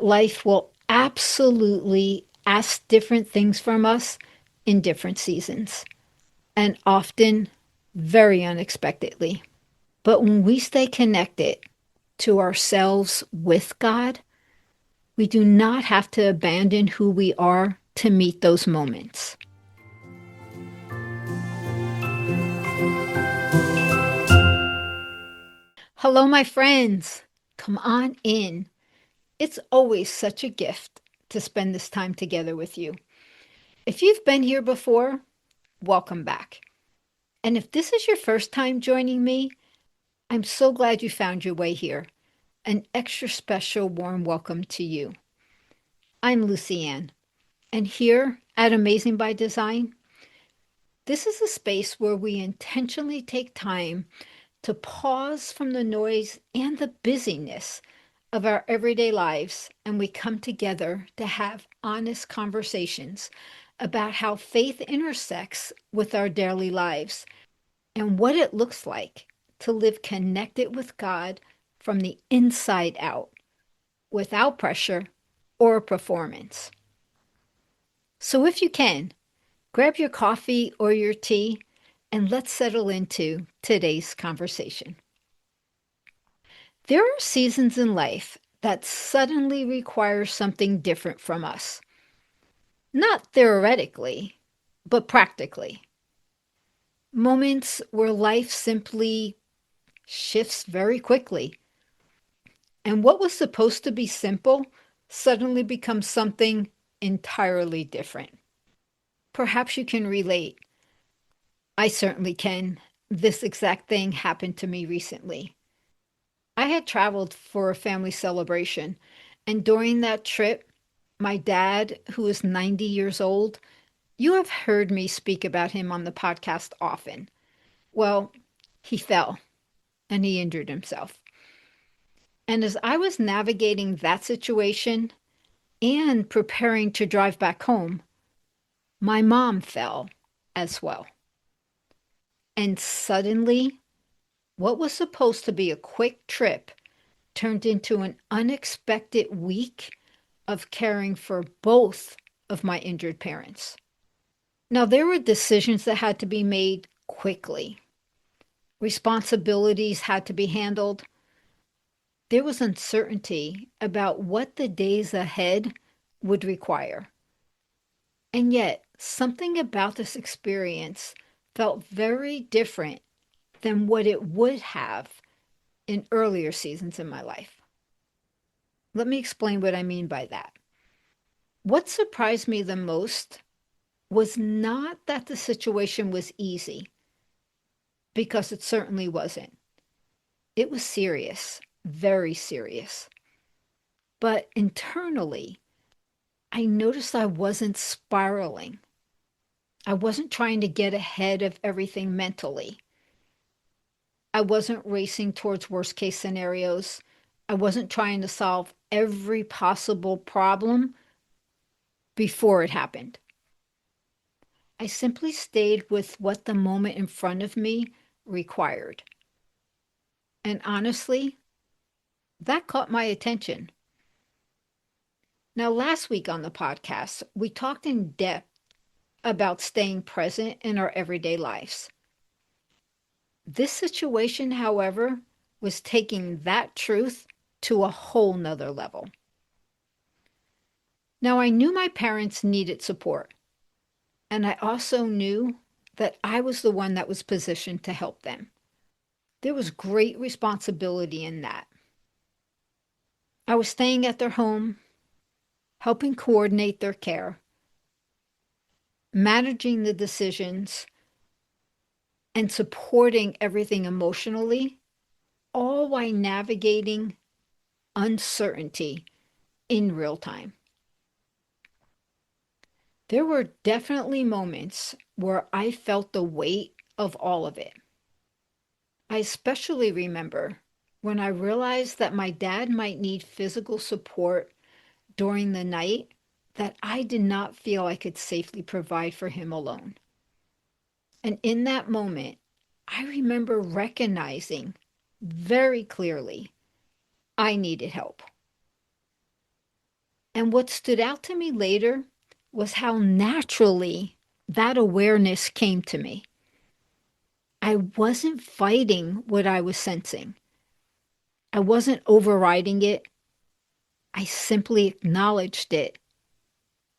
Life will absolutely ask different things from us in different seasons, and often very unexpectedly. But when we stay connected to ourselves with God, we do not have to abandon who we are to meet those moments. Hello, my friends. Come on in. It's always such a gift to spend this time together with you. If you've been here before, welcome back. And if this is your first time joining me, I'm so glad you found your way here. An extra special warm welcome to you. I'm Lucy Ann, and here at Amazing by Design, this is a space where we intentionally take time to pause from the noise and the busyness of our everyday lives, and we come together to have honest conversations about how faith intersects with our daily lives and what it looks like to live connected with God from the inside out without pressure or performance. So, if you can, grab your coffee or your tea and let's settle into today's conversation. There are seasons in life that suddenly require something different from us, not theoretically, but practically. Moments where life simply shifts very quickly, and what was supposed to be simple suddenly becomes something entirely different. Perhaps you can relate. I certainly can. This exact thing happened to me recently. I had traveled for a family celebration, and during that trip, my dad, who is 90 years old, you have heard me speak about him on the podcast often. Well, he fell and he injured himself. And as I was navigating that situation and preparing to drive back home, my mom fell as well. And suddenly, what was supposed to be a quick trip turned into an unexpected week of caring for both of my injured parents. Now, there were decisions that had to be made quickly, responsibilities had to be handled. There was uncertainty about what the days ahead would require. And yet, something about this experience felt very different than what it would have in earlier seasons in my life. Let me explain what I mean by that. What surprised me the most was not that the situation was easy, because it certainly wasn't. It was serious, very serious. But internally, I noticed I wasn't spiraling. I wasn't trying to get ahead of everything mentally. I wasn't racing towards worst case scenarios. I wasn't trying to solve every possible problem before it happened. I simply stayed with what the moment in front of me required. And honestly, that caught my attention. Now, last week on the podcast, we talked in depth about staying present in our everyday lives. This situation, however, was taking that truth to a whole nother level. Now, I knew my parents needed support, and I also knew that I was the one that was positioned to help them. There was great responsibility in that. I was staying at their home, helping coordinate their care, managing the decisions, and supporting everything emotionally, all while navigating uncertainty in real time. There were definitely moments where I felt the weight of all of it. I especially remember when I realized that my dad might need physical support during the night that I did not feel I could safely provide for him alone. And in that moment, I remember recognizing very clearly I needed help. And what stood out to me later was how naturally that awareness came to me. I wasn't fighting what I was sensing. I wasn't overriding it. I simply acknowledged it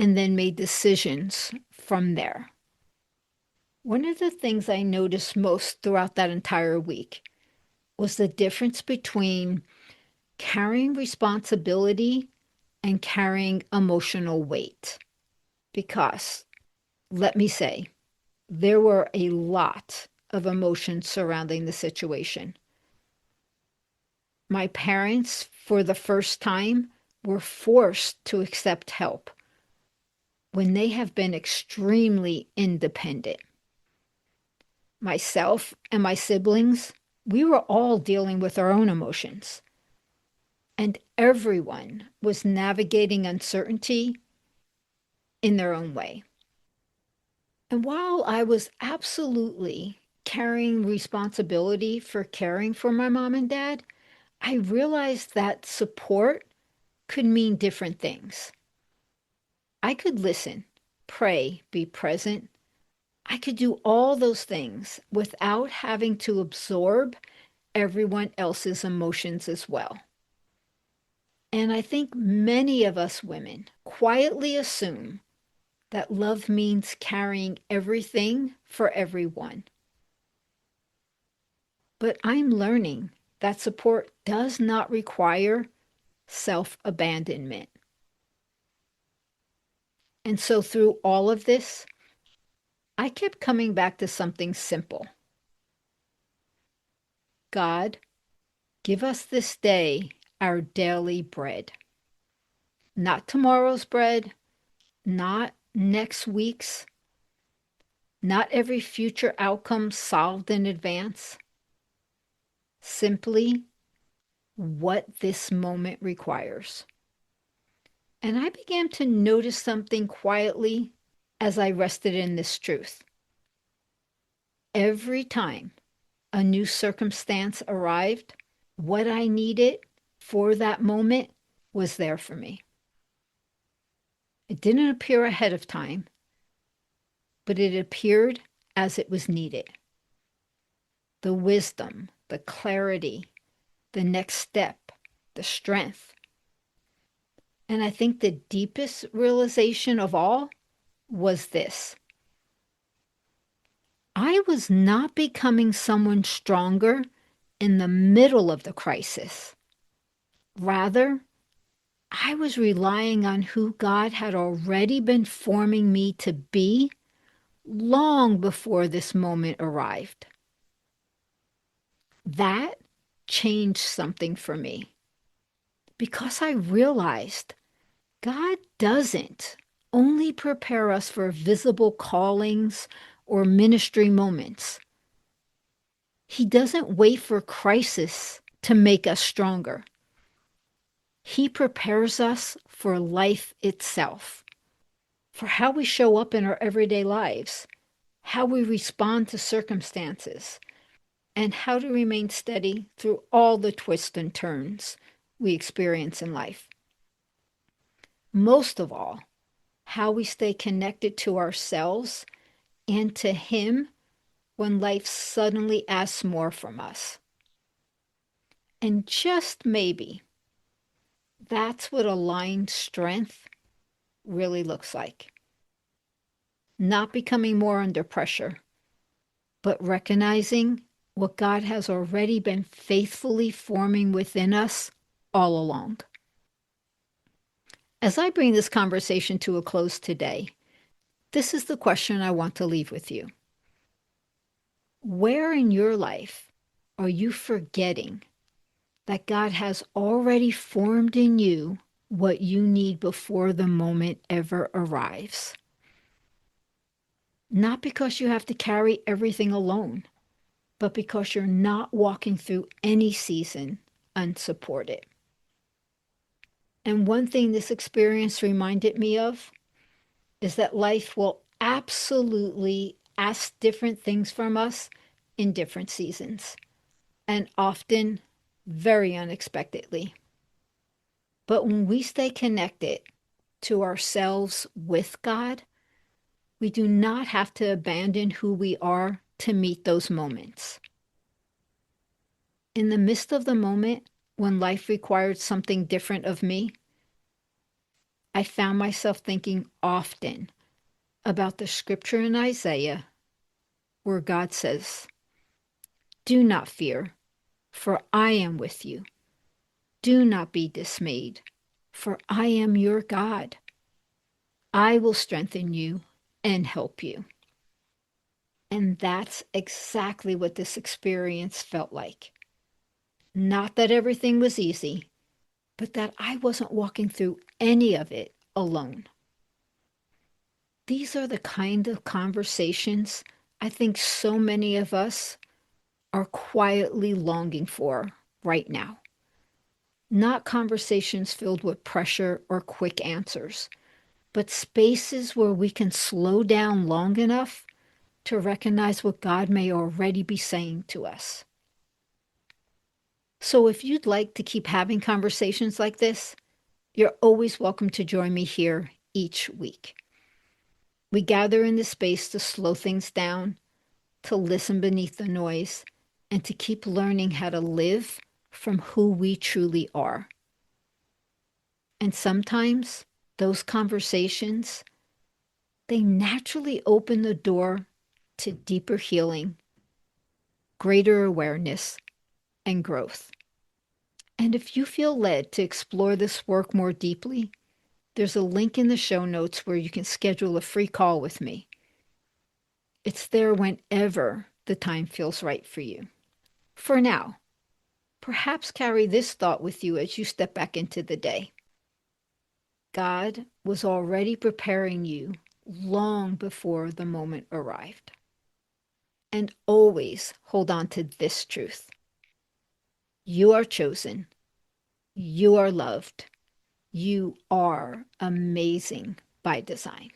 and then made decisions from there. One of the things I noticed most throughout that entire week was the difference between carrying responsibility and carrying emotional weight. Because, let me say, there were a lot of emotions surrounding the situation. My parents, for the first time, were forced to accept help when they have been extremely independent. Myself and my siblings, we were all dealing with our own emotions, and everyone was navigating uncertainty in their own way. And while I was absolutely carrying responsibility for caring for my mom and dad, I realized that support could mean different things. I could listen, pray, be present. I could do all those things without having to absorb everyone else's emotions as well. And I think many of us women quietly assume that love means carrying everything for everyone. But I'm learning that support does not require self-abandonment. And so through all of this, I kept coming back to something simple. God, give us this day our daily bread. Not tomorrow's bread, not next week's, not every future outcome solved in advance. Simply what this moment requires. And I began to notice something quietly as I rested in this truth. Every time a new circumstance arrived, what I needed for that moment was there for me. It didn't appear ahead of time, but it appeared as it was needed. The wisdom, the clarity, the next step, the strength. And I think the deepest realization of all was this. I was not becoming someone stronger in the middle of the crisis. Rather, I was relying on who God had already been forming me to be long before this moment arrived. That changed something for me because I realized God doesn't only prepare us for visible callings or ministry moments. He doesn't wait for crisis to make us stronger. He prepares us for life itself, for how we show up in our everyday lives, how we respond to circumstances, and how to remain steady through all the twists and turns we experience in life. Most of all, how we stay connected to ourselves and to Him when life suddenly asks more from us. And just maybe, that's what aligned strength really looks like. Not becoming more under pressure, but recognizing what God has already been faithfully forming within us all along. As I bring this conversation to a close today, this is the question I want to leave with you. Where in your life are you forgetting that God has already formed in you what you need before the moment ever arrives? Not because you have to carry everything alone, but because you're not walking through any season unsupported. And one thing this experience reminded me of is that life will absolutely ask different things from us in different seasons, and often very unexpectedly. But when we stay connected to ourselves with God, we do not have to abandon who we are to meet those moments. In the midst of the moment, when life required something different of me, I found myself thinking often about the scripture in Isaiah where God says, "Do not fear, for I am with you. Do not be dismayed, for I am your God. I will strengthen you and help you." And that's exactly what this experience felt like. Not that everything was easy, but that I wasn't walking through any of it alone. These are the kind of conversations I think so many of us are quietly longing for right now. Not conversations filled with pressure or quick answers, but spaces where we can slow down long enough to recognize what God may already be saying to us. So if you'd like to keep having conversations like this, you're always welcome to join me here each week. We gather in this space to slow things down, to listen beneath the noise, and to keep learning how to live from who we truly are. And sometimes those conversations, they naturally open the door to deeper healing, greater awareness, and growth. And if you feel led to explore this work more deeply, there's a link in the show notes where you can schedule a free call with me. It's there whenever the time feels right for you. For now, perhaps carry this thought with you as you step back into the day. God was already preparing you long before the moment arrived. And always hold on to this truth. You are chosen. You are loved. You are amazing by design.